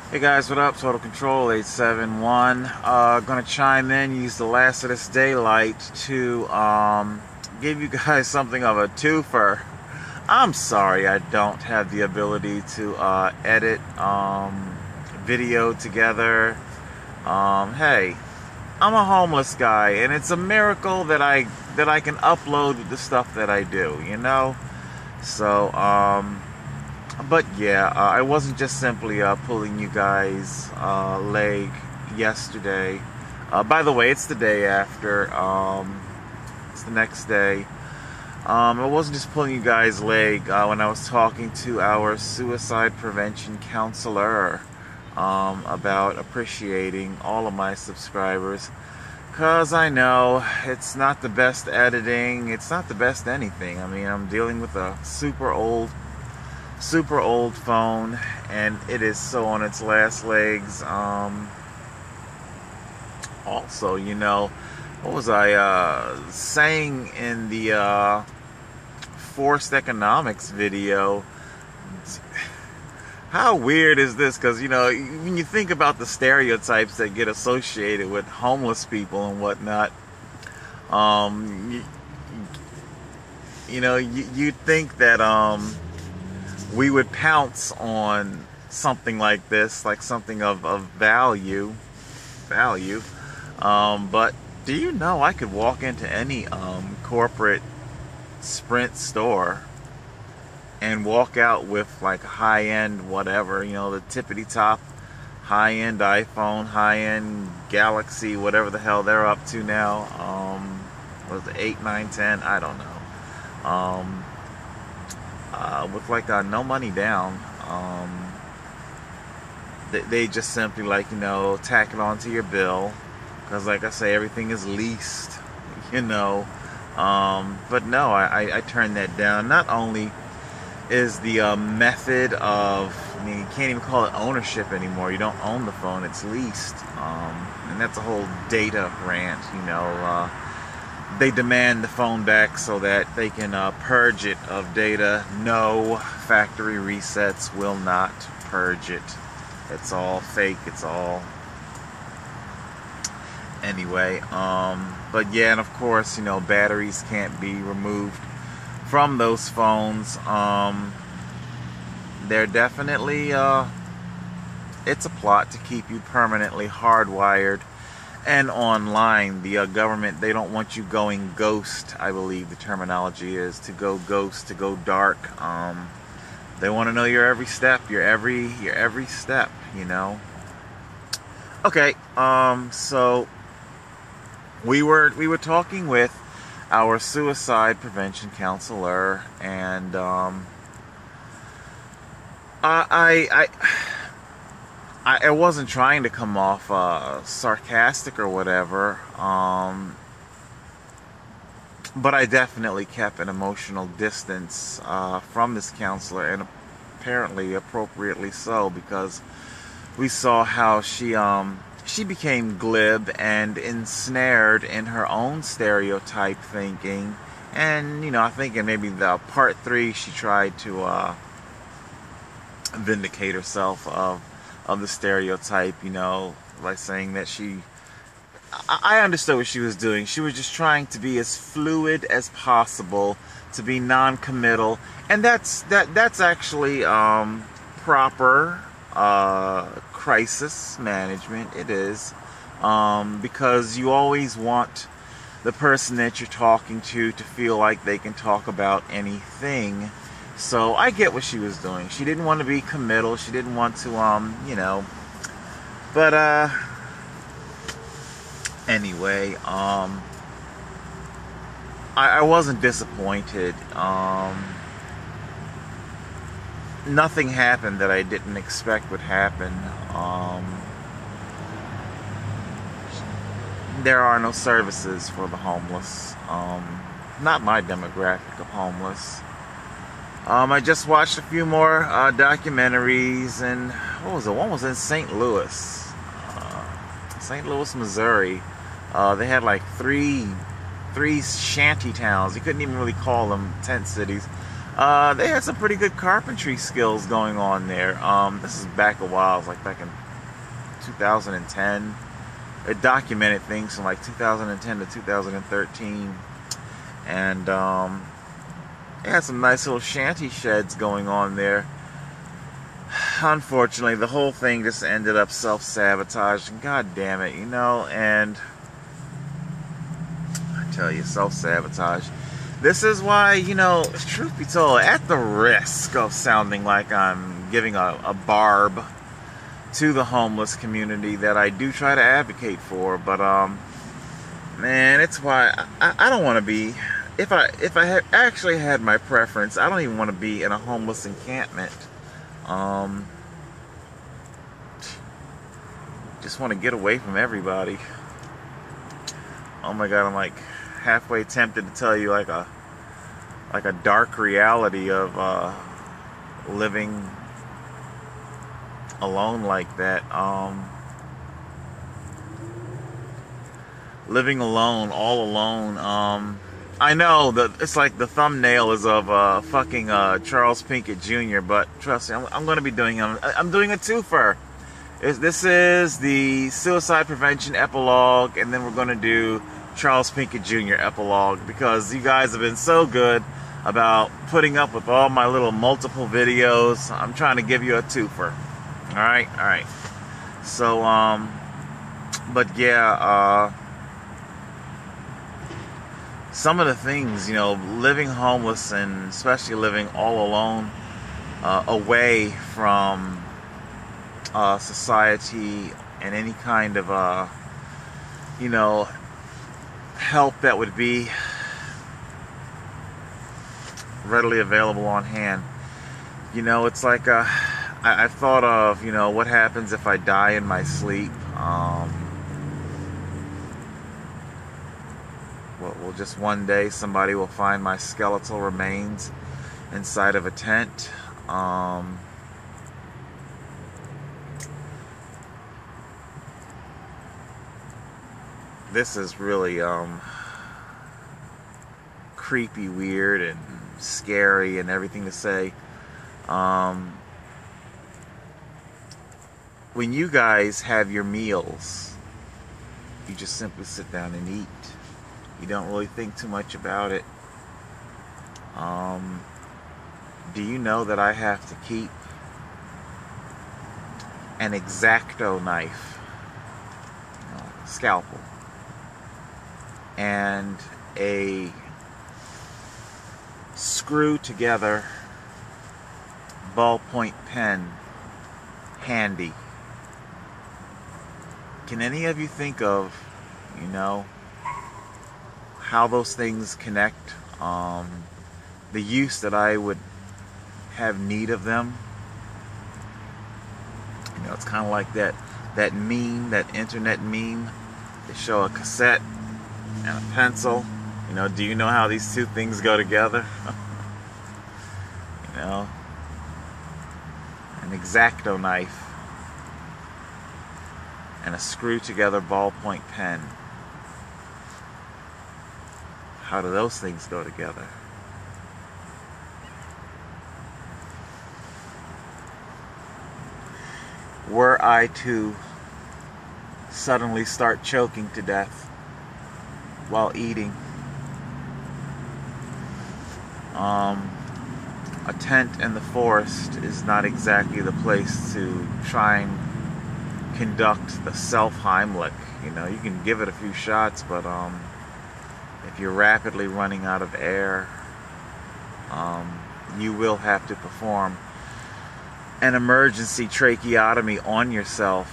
Hey guys, what up? Total Control 871. Gonna chime in, use the last of this daylight to give you guys something of a twofer. I'm sorry I don't have the ability to edit video together. Hey, I'm a homeless guy, and it's a miracle that I can upload the stuff that I do, you know? So, but yeah, I wasn't just simply pulling you guys' leg yesterday. By the way, it's the day after. It's the next day. I wasn't just pulling you guys' leg when I was talking to our suicide prevention counselor about appreciating all of my subscribers. Because I know it's not the best editing, it's not the best anything. I mean, I'm dealing with a super old phone, and it is so on its last legs. Also, you know, what was I saying in the forced economics video? How weird is this? Because, you know, when you think about the stereotypes that get associated with homeless people and whatnot, um, you'd think that we would pounce on something like this, like something of value. But do you know I could walk into any corporate Sprint store and walk out with like a high-end whatever, you know, the tippity top high-end iPhone, high-end Galaxy, whatever the hell they're up to now. Was it 8, 9, 10? I don't know. With like no money down. They just simply, like, you know, tack it onto your bill, because like I say, everything is leased, you know. But no, I turned that down. Not only is the method of, I mean, you can't even call it ownership anymore. You don't own the phone, it's leased. And that's a whole data rant, you know. They demand the phone back so that they can purge it of data. No, factory resets will not purge it. It's all fake. It's all... Anyway, but yeah, and of course, you know, batteries can't be removed from those phones. They're definitely, it's a plot to keep you permanently hardwired and online. The govgovernment, they don't want you going ghost, I believe the terminology is, to go ghost, to go dark. They want to know your every step, your every step, you know. Okay, so we were talking with our suicide prevention counselor, and I wasn't trying to come off sarcastic or whatever, but I definitely kept an emotional distance from this counselor, and apparently appropriately so, because we saw how she became glib and ensnared in her own stereotype thinking. And, you know, I think in maybe the part 3 she tried to vindicate herself of the stereotype, you know, by saying that I understood what she was doing. She was just trying to be as fluid as possible, to be non-committal, and that's actually proper crisis management. It is, because you always want the person that you're talking to feel like they can talk about anything. So I get what she was doing. She didn't want to be committal. She didn't want to, you know. But anyway, I wasn't disappointed. Nothing happened that I didn't expect would happen. There are no services for the homeless. Not my demographic of homeless. I just watched a few more documentaries, and what was it? One was in St. Louis, Missouri. They had like three shanty towns. You couldn't even really call them tent cities. They had some pretty good carpentry skills going on there. This is back a while. It was like back in 2010. It documented things from like 2010 to 2013. And they had some nice little shanty sheds going on there. Unfortunately, the whole thing just ended up self-sabotaging. God damn it, you know, and I tell you, self-sabotage. This is why, you know, truth be told, at the risk of sounding like I'm giving a barb to the homeless community that I do try to advocate for, but man, it's why I don't want to be. If I had actually had my preference, I don't even want to be in a homeless encampment. Just want to get away from everybody. Oh my God, I'm like halfway tempted to tell you like a dark reality of living alone like that. Living alone, all alone. I know that it's like the thumbnail is of fucking Charles Pinkett Jr., but trust me, I'm going to be doing him. I'm doing a twofer. This is the suicide prevention epilogue, and then we're going to do Charles Pinkett Jr. epilogue, because you guys have been so good about putting up with all my little multiple videos. I'm trying to give you a twofer. Alright. So, but yeah, some of the things, you know, living homeless and especially living all alone, away from society and any kind of, you know, help that would be readily available on hand. You know, it's like I've thought of, you know, what happens if I die in my sleep. Well, just one day somebody will find my skeletal remains inside of a tent. This is really creepy, weird, and scary, and everything to say. When you guys have your meals, you just simply sit down and eat. You don't really think too much about it. Do you know that I have to keep an X-Acto knife, scalpel, and a screw together ballpoint pen handy? Can any of you think of, you know, how those things connect? The use that I would have need of them. You know, it's kind of like that meme, that internet meme. They show a cassette and a pencil. You know, do you know how these two things go together? You know, an X-Acto knife and a screw together ballpoint pen. How do those things go together? Were I to suddenly start choking to death while eating, a tent in the forest is not exactly the place to try and conduct the self-Heimlich. You know, you can give it a few shots, but if you're rapidly running out of air, you will have to perform an emergency tracheotomy on yourself.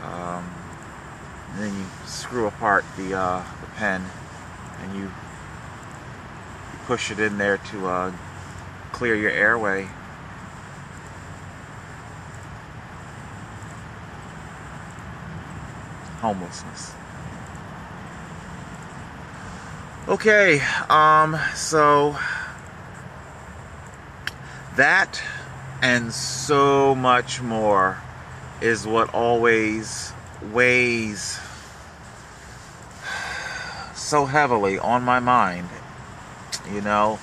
And then you screw apart the pen and you push it in there to clear your airway. Homelessness. Okay, so that and so much more is what always weighs so heavily on my mind. You know,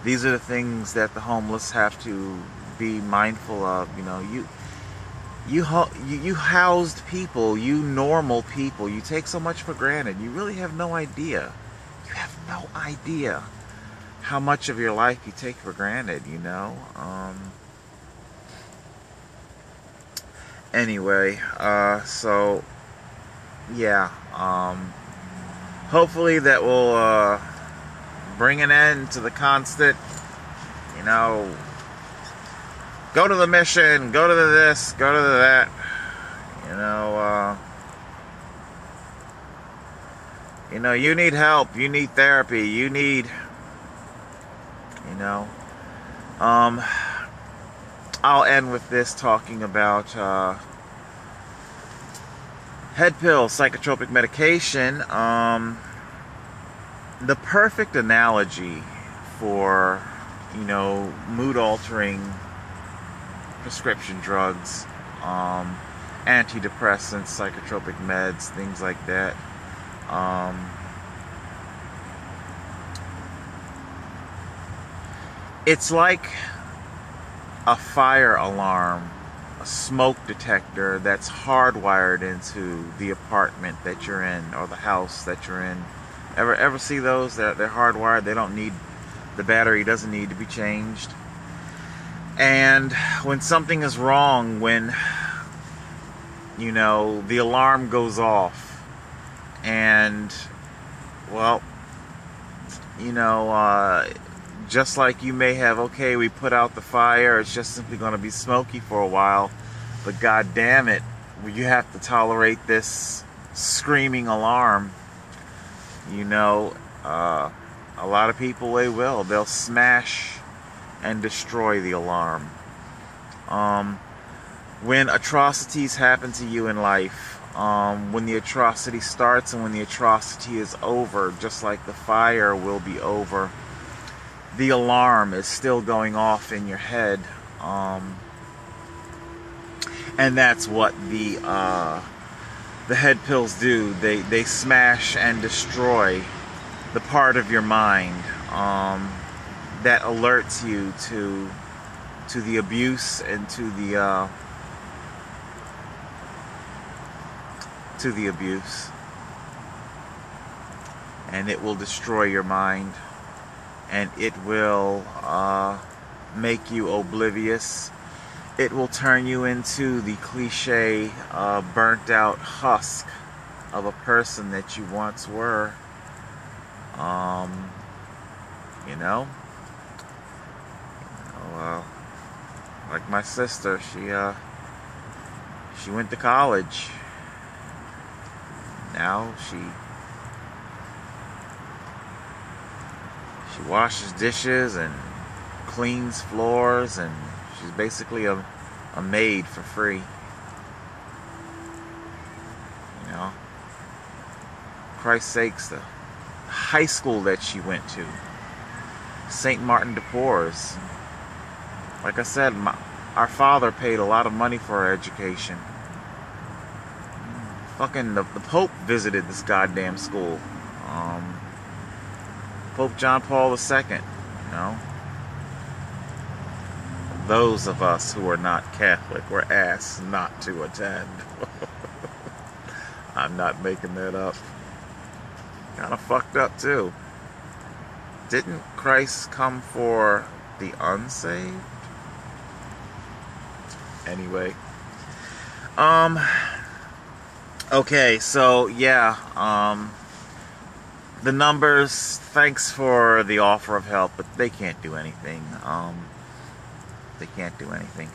These are the things that the homeless have to be mindful of. You know, you housed people, you normal people, you take so much for granted. You really have no idea. You have no idea how much of your life you take for granted, you know? Anyway, so, yeah, hopefully that will, bring an end to the constant, you know, go to the mission, go to the this, go to the that, you need help, you need therapy, you need, I'll end with this, talking about head pills, psychotropic medication. The perfect analogy for, mood-altering prescription drugs, antidepressants, psychotropic meds, things like that. It's like a fire alarm, a smoke detector that's hardwired into the apartment that you're in or the house that you're in. Ever see those? They're hardwired. They don't need, the battery doesn't need to be changed. And when something is wrong, when the alarm goes off, and well, just like you may have, okay, we put out the fire, it's just simply going to be smoky for a while, but god damn it, you have to tolerate this screaming alarm. A lot of people, they'll smash and destroy the alarm. When atrocities happen to you in life, when the atrocity starts and when the atrocity is over, just like the fire will be over, the alarm is still going off in your head, and that's what the head pills do. They smash and destroy the part of your mind that alerts you to the abuse and to the abuse, and it will destroy your mind. And it will make you oblivious. It will turn you into the cliche, burnt out husk of a person that you once were. Like my sister, she went to college. Now she washes dishes and cleans floors, and she's basically a maid for free. Christ's sakes, the high school that she went to, St. Martin de Porres. Like I said, our father paid a lot of money for our education. Fucking the Pope visited this goddamn school. Pope John Paul II, Those of us who are not Catholic were asked not to attend. I'm not making that up. Kind of fucked up, too. Didn't Christ come for the unsaved? Anyway. Okay, so, yeah, the numbers, thanks for the offer of help, but they can't do anything. They can't do anything.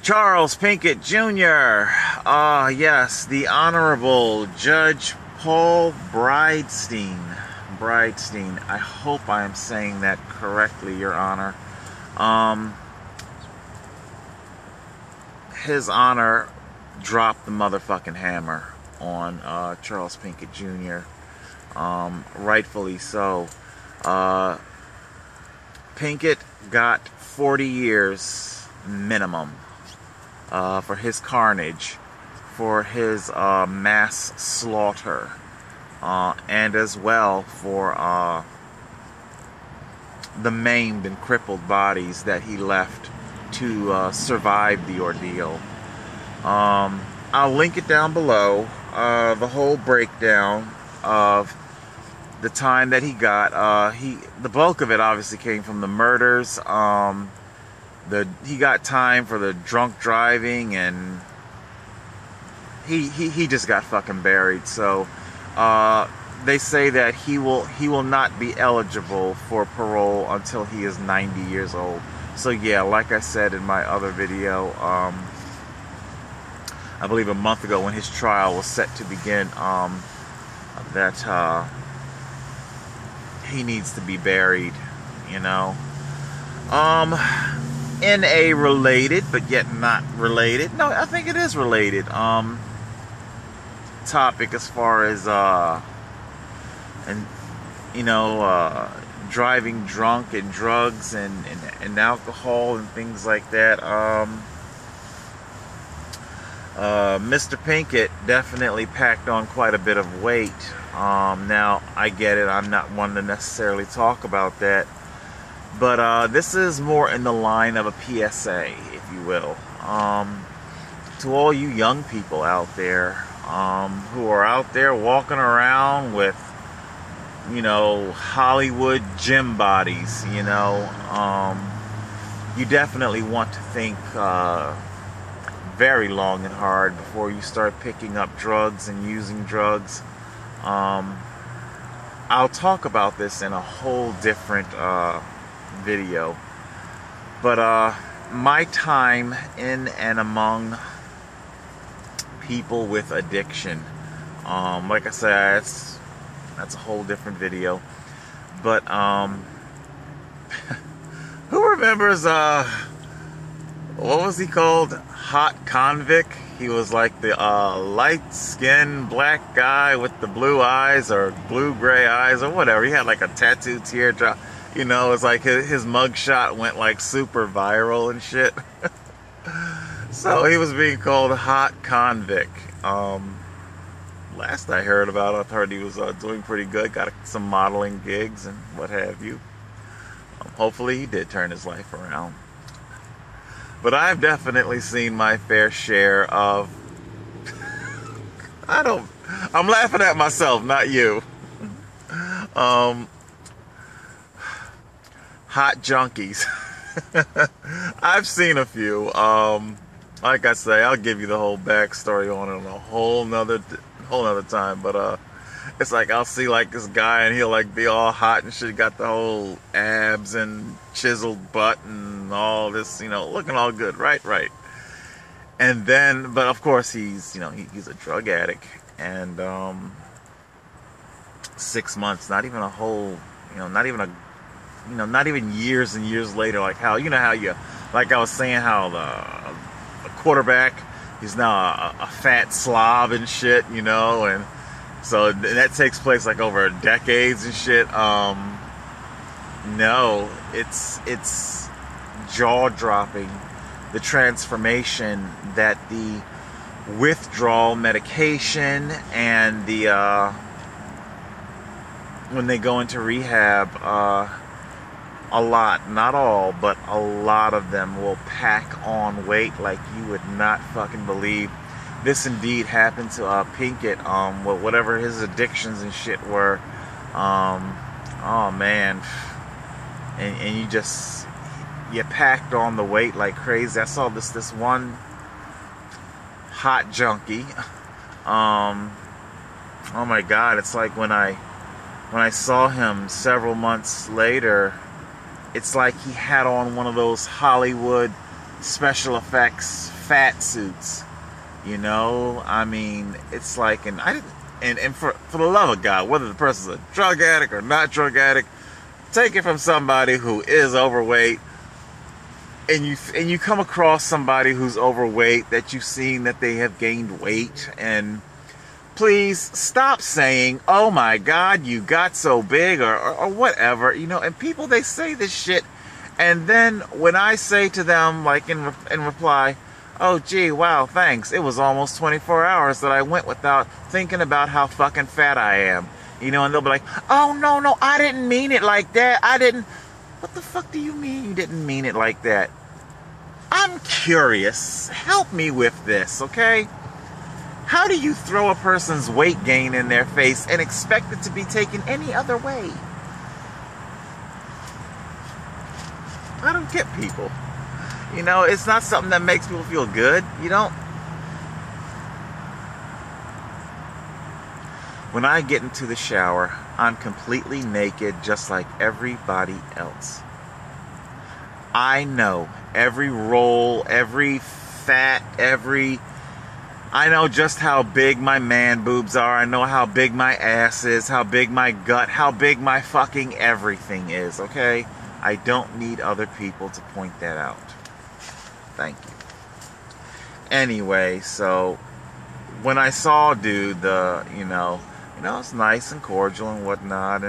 Charles Pinkett Jr. Yes, the Honorable Judge Paul Bridestein. I hope I am saying that correctly, Your Honor. His Honor dropped the motherfucking hammer on Charles Pinkett Jr. Rightfully so. Pinkett got 40 years minimum for his carnage, for his mass slaughter, and as well for the maimed and crippled bodies that he left to survive the ordeal. I'll link it down below, the whole breakdown of the time that he got. The bulk of it obviously came from the murders. He got time for the drunk driving, and he just got fucking buried. So they say that he will not be eligible for parole until he is 90 years old. So yeah, like I said in my other video, I believe a month ago when his trial was set to begin, that he needs to be buried, you know. In a related but yet not related, no, I think it is related, topic as far as driving drunk and drugs and alcohol and things like that. Mr. Pinkett definitely packed on quite a bit of weight. Now, I get it. I'm not one to necessarily talk about that. But this is more in the line of a PSA, if you will. To all you young people out there who are out there walking around with, you know, Hollywood gym bodies, you know, you definitely want to think very long and hard before you start picking up drugs and using drugs. I'll talk about this in a whole different video, but my time in and among people with addiction, like I said, that's a whole different video. But who remembers what was he called? Hot Convict. He was like the light-skinned black guy with the blue eyes or blue-gray eyes or whatever. He had like a tattooed teardrop. You know, it's like his mugshot went like super viral and shit. So he was being called Hot Convict. Last I heard about it, I heard he was doing pretty good. Got some modeling gigs and what have you. Hopefully he did turn his life around. But I've definitely seen my fair share of... I'm laughing at myself, not you. Hot junkies. I've seen a few. Like I say, I'll give you the whole backstory on it on a whole nother time. But it's like I'll see like this guy and he'll like be all hot and shit, got the whole abs and chiseled butt and all this, you know, looking all good, right? And then, but of course he's, you know, he's a drug addict, and 6 months, not even a whole, you know, not even years and years later, like how, you know how you, like I was saying, how the quarterback, he's now a fat slob and shit, you know, and so that takes place like over decades and shit. No, it's jaw-dropping, the transformation that the withdrawal medication and the when they go into rehab, a lot, not all, but a lot of them will pack on weight like you would not fucking believe. This indeed happened to Pinkett, whatever his addictions and shit were. Oh man, and you packed on the weight like crazy. I saw this one hot junkie. Oh my god, it's like when I saw him several months later, it's like he had on one of those Hollywood special effects fat suits. You know, I mean, it's like, and for the love of God, whether the person's a drug addict or not drug addict, take it from somebody who is overweight, and you come across somebody who's overweight that you've seen that they have gained weight, and please stop saying, "Oh my God, you got so big," or whatever, you know. And people, they say this shit, and then when I say to them, like in reply, "Oh gee, wow, thanks. It was almost 24 hours that I went without thinking about how fucking fat I am." You know, and they'll be like, "Oh no, I didn't mean it like that. I didn't." What the fuck do you mean you didn't mean it like that? I'm curious. Help me with this, okay? How do you throw a person's weight gain in their face and expect it to be taken any other way? I don't get people. You know, it's not something that makes people feel good. You don't. When I get into the shower, I'm completely naked just like everybody else. I know every roll, every fat, I know just how big my man boobs are. I know how big my ass is, how big my gut, how big my fucking everything is, okay? I don't need other people to point that out. Thank you. Anyway, so when I saw dude, it's nice and cordial and whatnot,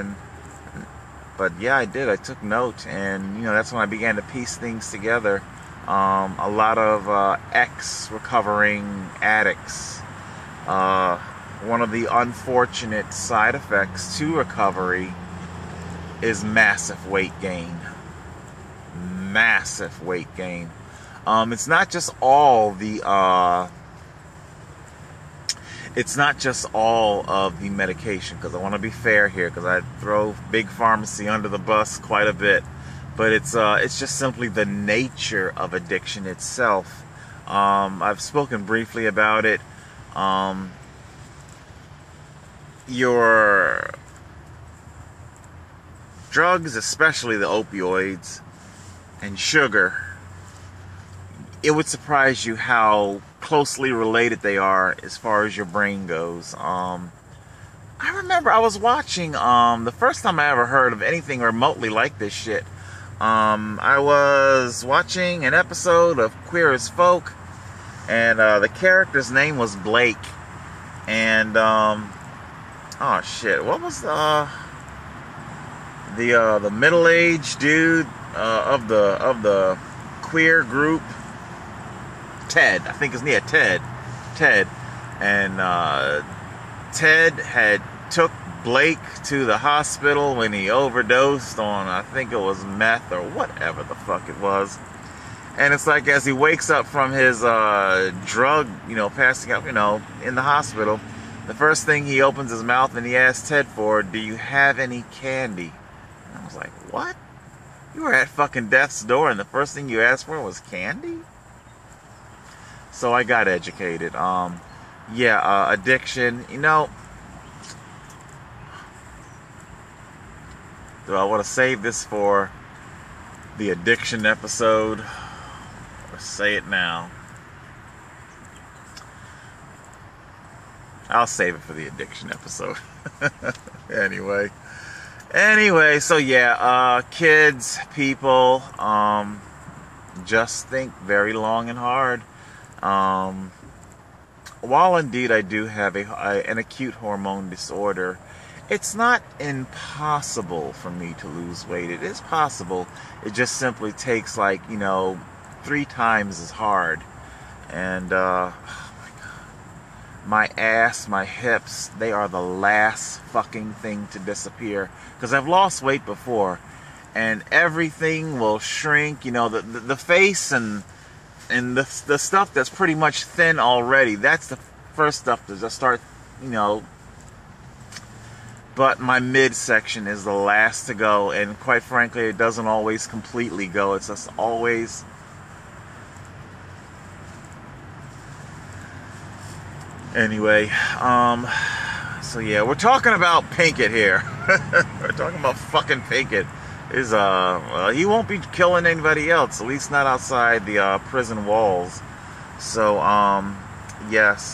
but yeah, I did. I took note, and that's when I began to piece things together. A lot of ex-recovering addicts. One of the unfortunate side effects to recovery is massive weight gain. Massive weight gain. It's not just all of the medication, because I want to be fair here, because I throw big pharmacy under the bus quite a bit, but it's just simply the nature of addiction itself. I've spoken briefly about it. Your drugs, especially the opioids and sugar, it would surprise you how closely related they are as far as your brain goes. I remember I was watching, the first time I ever heard of anything remotely like this shit. I was watching an episode of Queer as Folk, and the character's name was Blake. And oh shit, what was the middle-aged dude of the queer group? Ted, I think his name, Ted. And Ted had took Blake to the hospital when he overdosed on, I think it was meth or whatever the fuck it was. And it's like, as he wakes up from his drug, passing out, in the hospital, the first thing he opens his mouth and he asks Ted for, "Do you have any candy?" And I was like, what? You were at fucking death's door and the first thing you asked for was candy? So I got educated. Addiction, do I want to save this for the addiction episode, or say it now? I'll save it for the addiction episode. Anyway, so yeah, kids, people, just think very long and hard. While indeed I do have an acute hormone disorder, it's not impossible for me to lose weight. It is possible. It just simply takes 3 times as hard. And oh my God, my ass, my hips, they are the last fucking thing to disappear. Because I've lost weight before, and everything will shrink. The face and the stuff that's pretty much thin already, that's the first stuff to just start, but my midsection is the last to go, and quite frankly, it doesn't always completely go. It's just always... Anyway, so yeah, we're talking about Pinkett here. We're talking about fucking Pinkett. He won't be killing anybody else, at least not outside the prison walls. So, yes,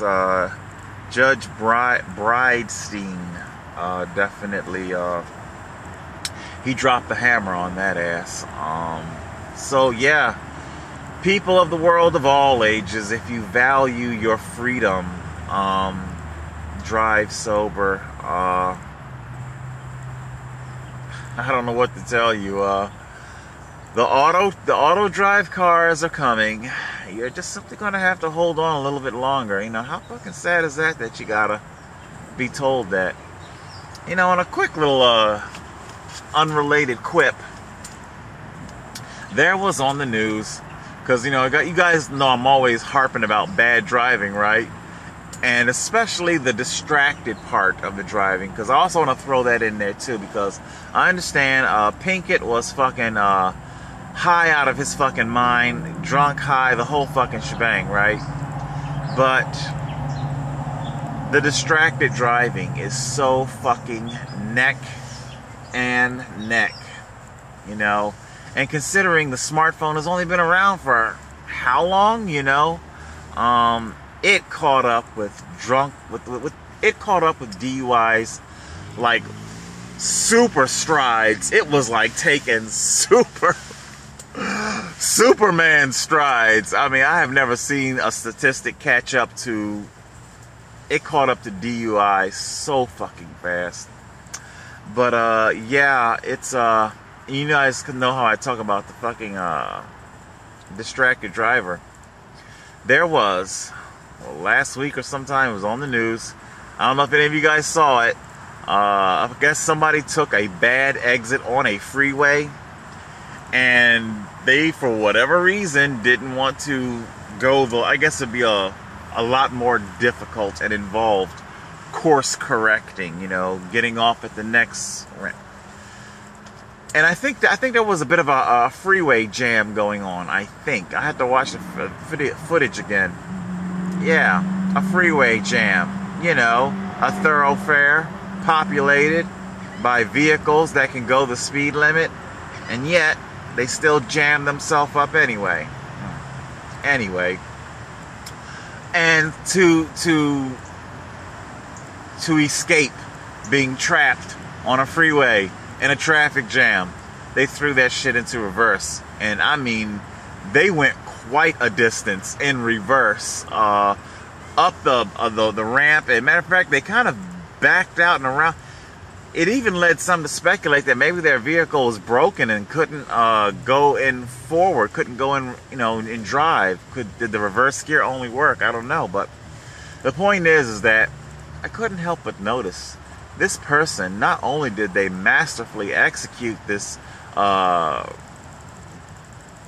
Judge Bridestein definitely, he dropped the hammer on that ass. So, yeah, people of the world of all ages, if you value your freedom, drive sober. I don't know what to tell you. The auto drive cars are coming. You're just simply gonna have to hold on a little bit longer. How fucking sad is that you gotta be told that? On a quick little unrelated quip, There was on the news, because, you know, you guys know I'm always harping about bad driving, right? And especially the distracted part of the driving, because I also want to throw that in there too, because I understand Pinkett was fucking high out of his fucking mind, drunk, high, the whole fucking shebang, right? But the distracted driving is so fucking neck and neck, you know? And considering the smartphone has only been around for how long, you know? It caught up with it caught up with DUIs like super strides. It was like taking Superman strides. I mean, I have never seen a statistic catch up to. It caught up to DUI so fucking fast. But yeah, it's you guys can know how I talk about the fucking distracted driver. There was, well, last week or sometime, it was on the news. I don't know if any of you guys saw it. I guess somebody took a bad exit on a freeway, and they, for whatever reason, didn't want to go the, I guess it'd be a lot more difficult and involved course correcting, you know, getting off at the next ramp. And I think there was a bit of a freeway jam going on. I think I had to watch the footage again. Yeah, a freeway jam. You know, a thoroughfare populated by vehicles that can go the speed limit, and yet they still jam themselves up anyway. Anyway, and to escape being trapped on a freeway in a traffic jam, they threw that shit into reverse. And I mean, they went quite a distance in reverse, up the ramp. As a matter of fact, they kind of backed out and around. It even led some to speculate that maybe their vehicle was broken and couldn't go in forward, couldn't go in, you know, in drive. Did the reverse gear only work? I don't know. But the point is that I couldn't help but notice this person, not only did they masterfully execute this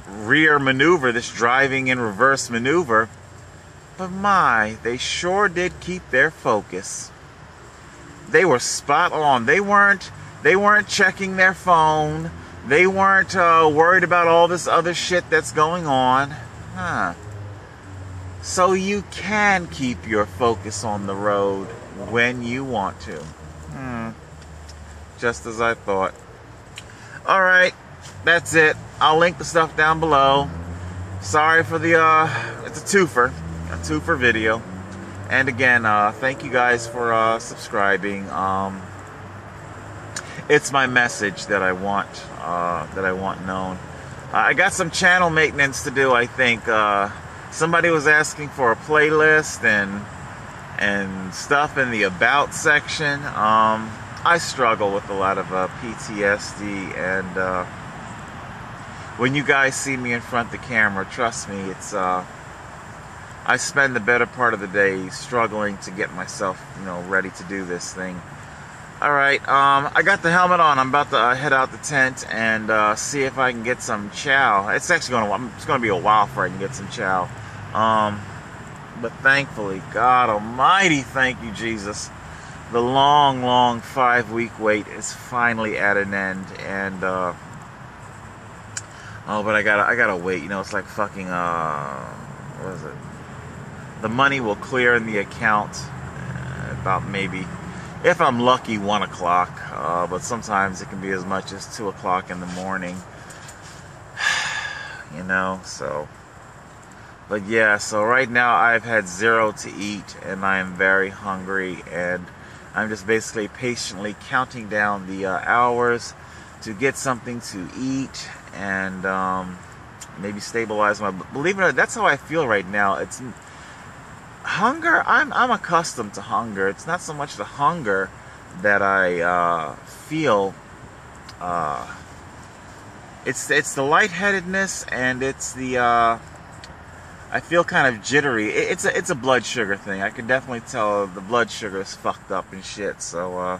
rear maneuver, this driving in reverse maneuver, but my, they sure did keep their focus. They were spot on. They weren't checking their phone. They weren't worried about all this other shit that's going on. Huh. So you can keep your focus on the road when you want to. Just as I thought. Alright, that's it. I'll link the stuff down below. Sorry for the, it's a twofer video. And again, thank you guys for subscribing. It's my message that I want known. I got some channel maintenance to do, I think. Somebody was asking for a playlist and stuff in the about section. I struggle with a lot of PTSD, and when you guys see me in front of the camera, trust me, it's I spend the better part of the day struggling to get myself, you know, ready to do this thing. Alright, I got the helmet on. I'm about to head out the tent and see if I can get some chow. It's actually gonna be a while before I can get some chow. But thankfully, God Almighty, thank you, Jesus. The long 5-week wait is finally at an end, and oh, but I gotta wait. You know, it's like fucking what is it? The money will clear in the account about maybe, if I'm lucky, 1 o'clock. But sometimes it can be as much as 2 o'clock in the morning. You know, so. But yeah, so right now I've had 0 to eat, and I am very hungry, and I'm just basically patiently counting down the hours to get something to eat and maybe stabilize my. Believe it or not, that's how I feel right now. It's hunger. I'm accustomed to hunger. It's not so much the hunger that I feel. It's the lightheadedness, and it's the. I feel kind of jittery. It's a blood sugar thing. I can definitely tell the blood sugar is fucked up and shit. So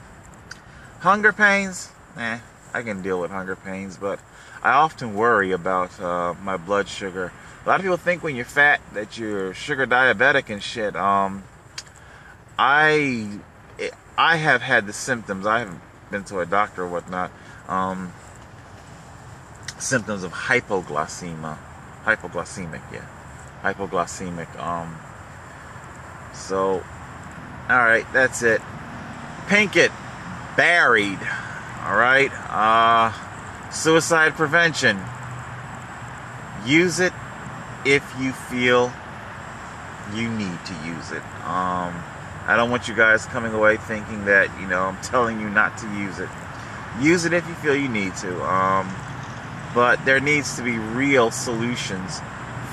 hunger pains, I can deal with hunger pains. But I often worry about my blood sugar. A lot of people think when you're fat that you're sugar diabetic and shit. I have had the symptoms. I haven't been to a doctor or whatnot. Symptoms of hypoglycemic. Yeah, hypoglycemic. So, all right, that's it. Pinkett buried. All right. Suicide prevention. Use it if you feel you need to use it. I don't want you guys coming away thinking that, I'm telling you not to use it. Use it if you feel you need to. But there needs to be real solutions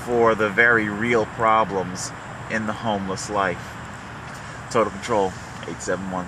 for the very real problems in the homeless life. Total Control 871.